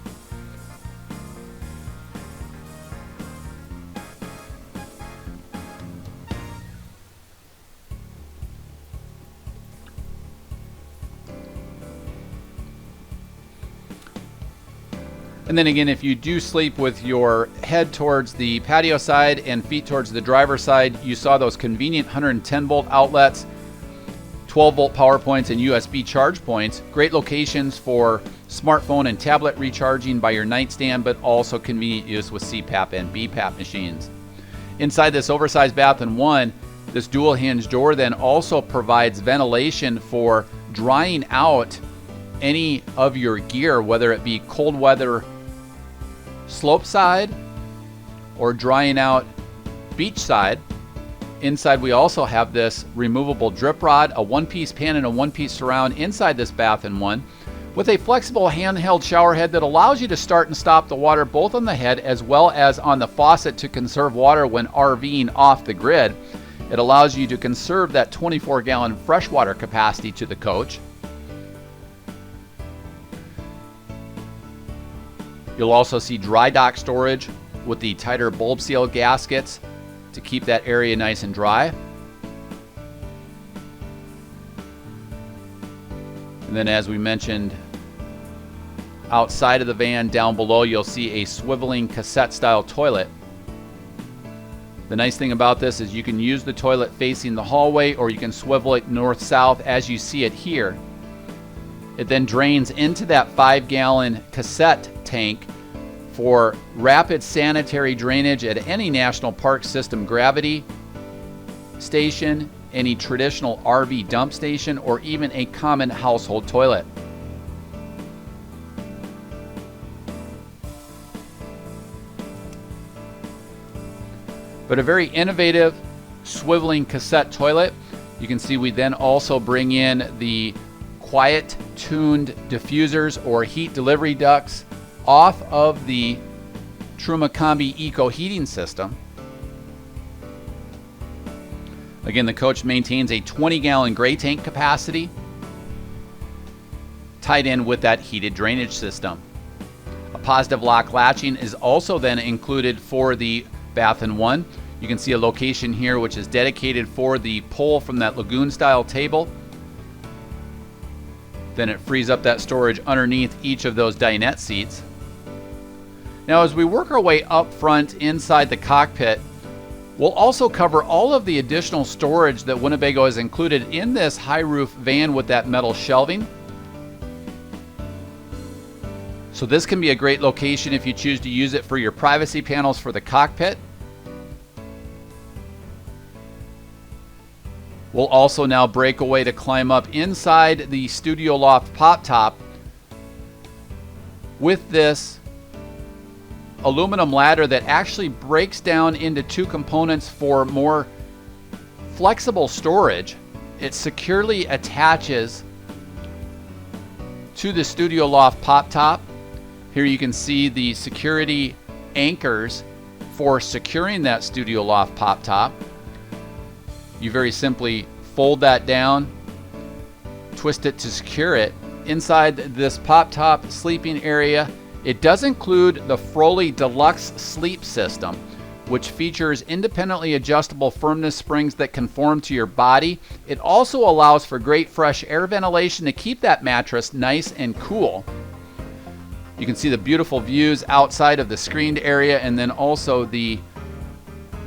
And then again, if you do sleep with your head towards the patio side and feet towards the driver's side, you saw those convenient 110 volt outlets, 12 volt power points, and USB charge points. Great locations for smartphone and tablet recharging by your nightstand, but also convenient use with CPAP and BPAP machines. Inside this oversized bath and one, this dual hinge door then also provides ventilation for drying out any of your gear, whether it be cold weather slope side or drying out beach side. Inside we also have this removable drip rod, a one-piece pan, and a one-piece surround inside this bath and one, with a flexible handheld shower head that allows you to start and stop the water both on the head as well as on the faucet to conserve water when RVing off the grid. It allows you to conserve that 24-gallon freshwater capacity to the coach. You'll also see dry dock storage with the tighter bulb seal gaskets to keep that area nice and dry. And then as we mentioned, outside of the van down below, you'll see a swiveling cassette style toilet. The nice thing about this is you can use the toilet facing the hallway or you can swivel it north-south as you see it here. It then drains into that 5-gallon cassette tank for rapid sanitary drainage at any National Park System gravity station, any traditional RV dump station, or even a common household toilet. But a very innovative swiveling cassette toilet. You can see we then also bring in the quiet tuned diffusers or heat delivery ducts off of the Truma Combi Eco heating system. Again, the coach maintains a 20-gallon gray tank capacity tied in with that heated drainage system. A positive lock latching is also then included for the bath and one. You can see a location here which is dedicated for the pull from that lagoon style table. Then it frees up that storage underneath each of those dinette seats. Now as we work our way up front inside the cockpit, we'll also cover all of the additional storage that Winnebago has included in this high roof van with that metal shelving. So this can be a great location if you choose to use it for your privacy panels for the cockpit. We'll also now break away to climb up inside the studio loft pop top with this aluminum ladder that actually breaks down into two components for more flexible storage. It securely attaches to the studio loft pop top. Here you can see the security anchors for securing that studio loft pop top. You very simply fold that down, twist it to secure it. Inside this pop top sleeping area, it does include the FROLI Deluxe Sleep System, which features independently adjustable firmness springs that conform to your body. It also allows for great fresh air ventilation to keep that mattress nice and cool. You can see the beautiful views outside of the screened area, and then also the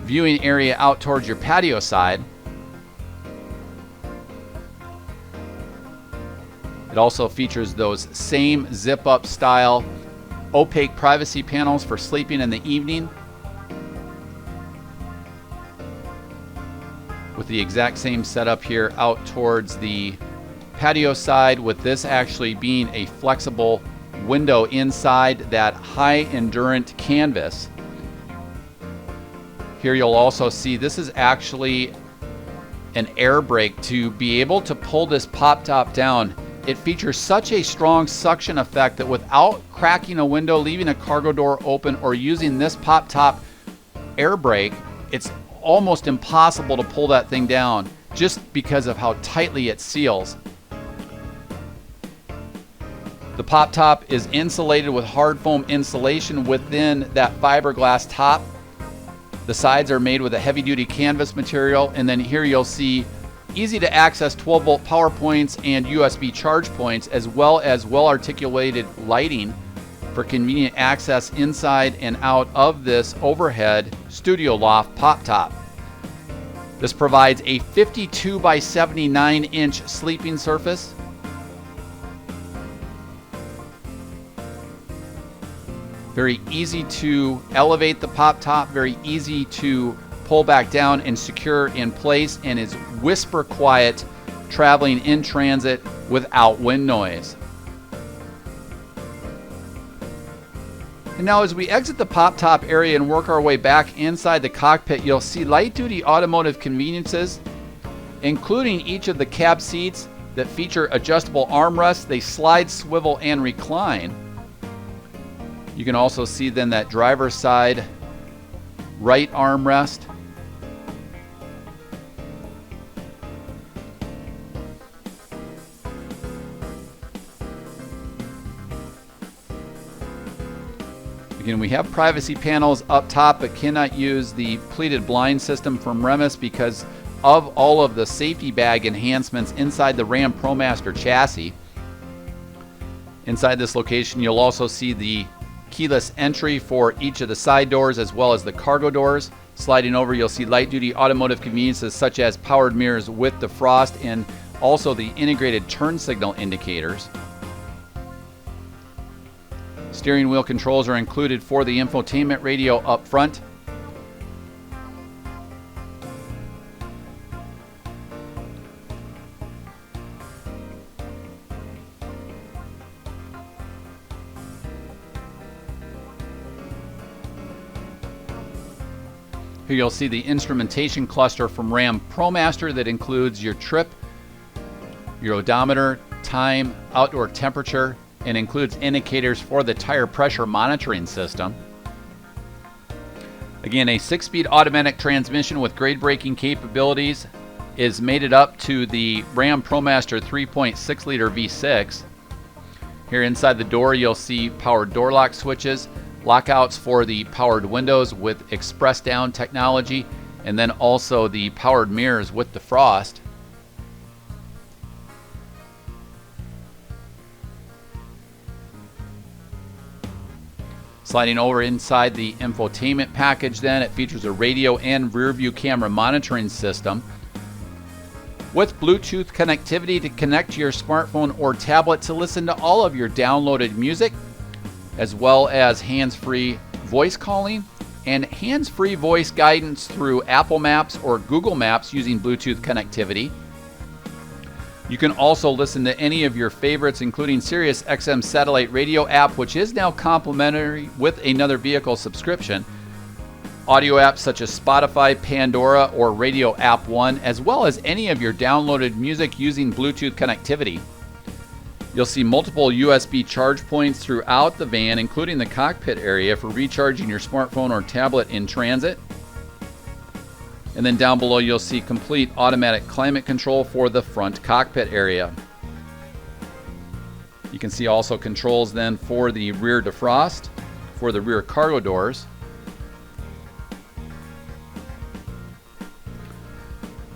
viewing area out towards your patio side. It also features those same zip-up style opaque privacy panels for sleeping in the evening, with the exact same setup here out towards the patio side, with this actually being a flexible window inside that high endurance canvas. Here you'll also see this is actually an air brake to be able to pull this pop top down. It features such a strong suction effect that without cracking a window, leaving a cargo door open, or using this pop top air brake, it's almost impossible to pull that thing down just because of how tightly it seals. The pop top is insulated with hard foam insulation within that fiberglass top. The sides are made with a heavy duty canvas material, and then here you'll see easy to access 12-volt power points and USB charge points, as well as well-articulated lighting for convenient access inside and out of this overhead studio loft pop top. This provides a 52 by 79 inch sleeping surface. Very easy to elevate the pop top, very easy to pull back down and secure in place, and is whisper quiet traveling in transit without wind noise. And now as we exit the pop top area and work our way back inside the cockpit, you'll see light duty automotive conveniences, including each of the cab seats that feature adjustable armrests. They slide, swivel, and recline. You can also see then that driver's side right armrest. Again, we have privacy panels up top, but cannot use the pleated blind system from Remus because of all of the safety bag enhancements inside the Ram Promaster chassis. Inside this location, you'll also see the keyless entry for each of the side doors as well as the cargo doors. Sliding over, you'll see light duty automotive conveniences such as powered mirrors with defrost and also the integrated turn signal indicators. Steering wheel controls are included for the infotainment radio up front. Here you'll see the instrumentation cluster from Ram Promaster that includes your trip, your odometer, time, outdoor temperature, and includes indicators for the tire pressure monitoring system. Again, a 6-speed automatic transmission with grade braking capabilities is mated up to the Ram Promaster 3.6 liter V6. Here inside the door you'll see powered door lock switches, lockouts for the powered windows with express down technology, and then also the powered mirrors with defrost. Sliding over inside the infotainment package then, it features a radio and rear view camera monitoring system with Bluetooth connectivity to connect to your smartphone or tablet to listen to all of your downloaded music, as well as hands-free voice calling and hands-free voice guidance through Apple Maps or Google Maps using Bluetooth connectivity. You can also listen to any of your favorites, including Sirius XM satellite radio app, which is now complimentary with another vehicle subscription. Audio apps such as Spotify, Pandora, or Radio App One, as well as any of your downloaded music using Bluetooth connectivity. You'll see multiple USB charge points throughout the van, including the cockpit area for recharging your smartphone or tablet in transit. And then down below you'll see complete automatic climate control for the front cockpit area. You can see also controls then for the rear defrost, for the rear cargo doors.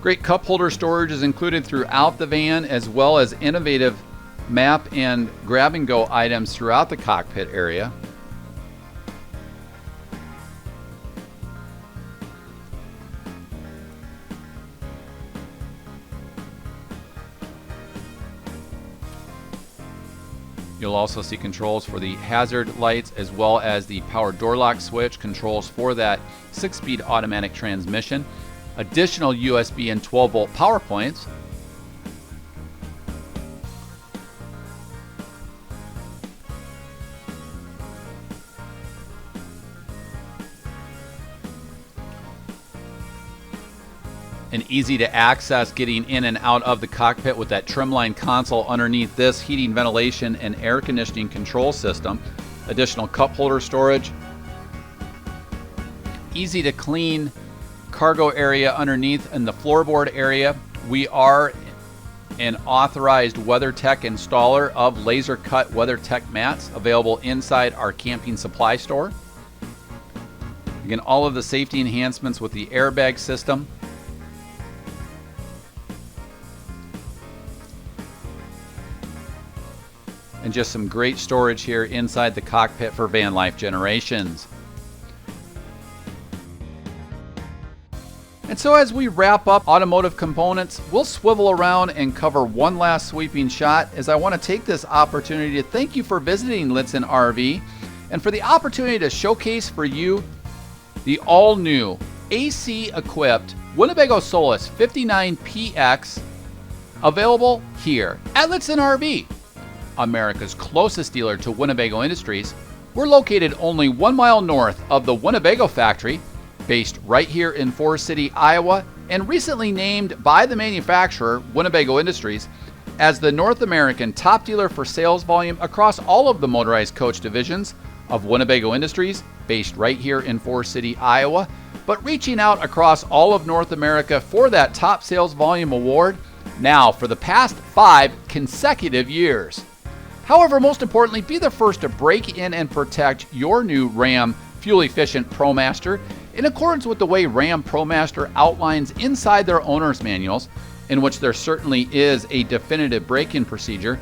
Great cup holder storage is included throughout the van, as well as innovative map and grab and go items throughout the cockpit area. You'll also see controls for the hazard lights, as well as the power door lock switch, controls for that 6-speed automatic transmission, additional USB and 12-volt power points, and easy to access getting in and out of the cockpit with that trimline console underneath this heating, ventilation, and air conditioning control system. Additional cup holder storage. Easy to clean cargo area underneath in the floorboard area. We are an authorized WeatherTech installer of laser cut WeatherTech mats available inside our camping supply store. Again, all of the safety enhancements with the airbag system. And just some great storage here inside the cockpit for van life generations. And so as we wrap up automotive components, we'll swivel around and cover one last sweeping shot, as I want to take this opportunity to thank you for visiting Lichtsinn RV and for the opportunity to showcase for you the all-new AC-equipped Winnebago Solis 59PX, available here at Lichtsinn RV. America's closest dealer to Winnebago Industries. We're located only 1 mile north of the Winnebago factory, based right here in Forest City, Iowa, and recently named by the manufacturer, Winnebago Industries, as the North American top dealer for sales volume across all of the motorized coach divisions of Winnebago Industries, based right here in Forest City, Iowa, but reaching out across all of North America for that top sales volume award now for the past 5 consecutive years. However, most importantly, be the first to break in and protect your new Ram fuel-efficient ProMaster in accordance with the way Ram ProMaster outlines inside their owner's manuals, in which there certainly is a definitive break-in procedure,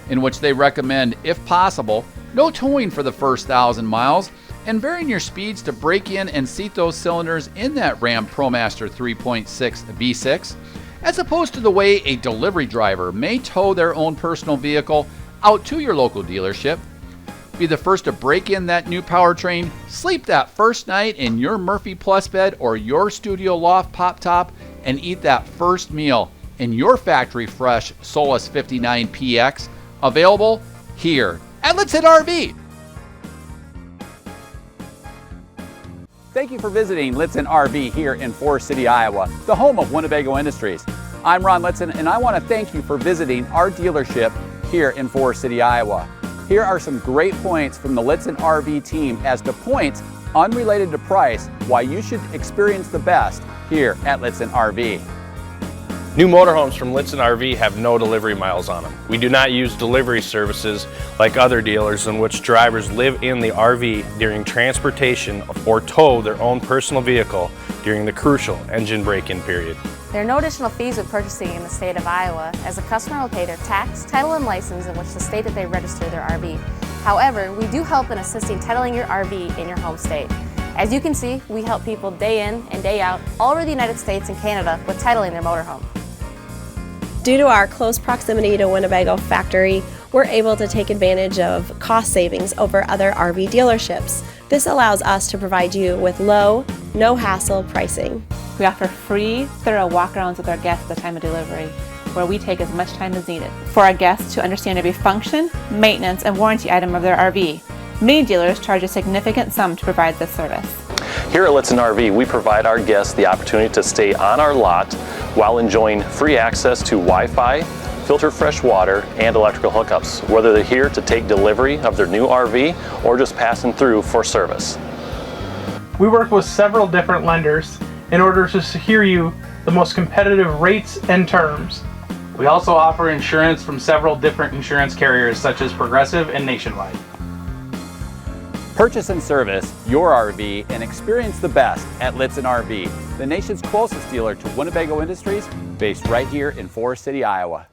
in which they recommend, if possible, no towing for the first 1,000 miles, and varying your speeds to break in and seat those cylinders in that Ram ProMaster 3.6 V6, as opposed to the way a delivery driver may tow their own personal vehicle out to your local dealership. Be the first to break in that new powertrain, sleep that first night in your Murphy Plus bed or your studio loft pop top, and eat that first meal in your factory fresh Solis 59PX, available here at Lichtsinn RV. Thank you for visiting Lichtsinn RV here in Forest City, Iowa, the home of Winnebago Industries. I'm Ron Lichtsinn, and I want to thank you for visiting our dealership here in Forest City, Iowa. Here are some great points from the Lichtsinn RV team as to points unrelated to price why you should experience the best here at Lichtsinn RV. New motorhomes from Lichtsinn RV have no delivery miles on them. We do not use delivery services like other dealers in which drivers live in the RV during transportation or tow their own personal vehicle during the crucial engine break-in period. There are no additional fees with purchasing in the state of Iowa, as a customer will pay their tax, title, and license in which the state that they register their RV. However, we do help in assisting titling your RV in your home state. As you can see, we help people day in and day out all over the United States and Canada with titling their motorhome. Due to our close proximity to Winnebago factory, we're able to take advantage of cost savings over other RV dealerships. This allows us to provide you with low, no-hassle pricing. We offer free, thorough walkarounds with our guests at the time of delivery, where we take as much time as needed for our guests to understand every function, maintenance, and warranty item of their RV. Many dealers charge a significant sum to provide this service. Here at Lichtsinn RV, we provide our guests the opportunity to stay on our lot while enjoying free access to Wi-Fi, filtered fresh water, and electrical hookups, whether they're here to take delivery of their new RV or just passing through for service. We work with several different lenders in order to secure you the most competitive rates and terms. We also offer insurance from several different insurance carriers such as Progressive and Nationwide. Purchase and service your RV and experience the best at Lichtsinn RV, the nation's closest dealer to Winnebago Industries, based right here in Forest City, Iowa.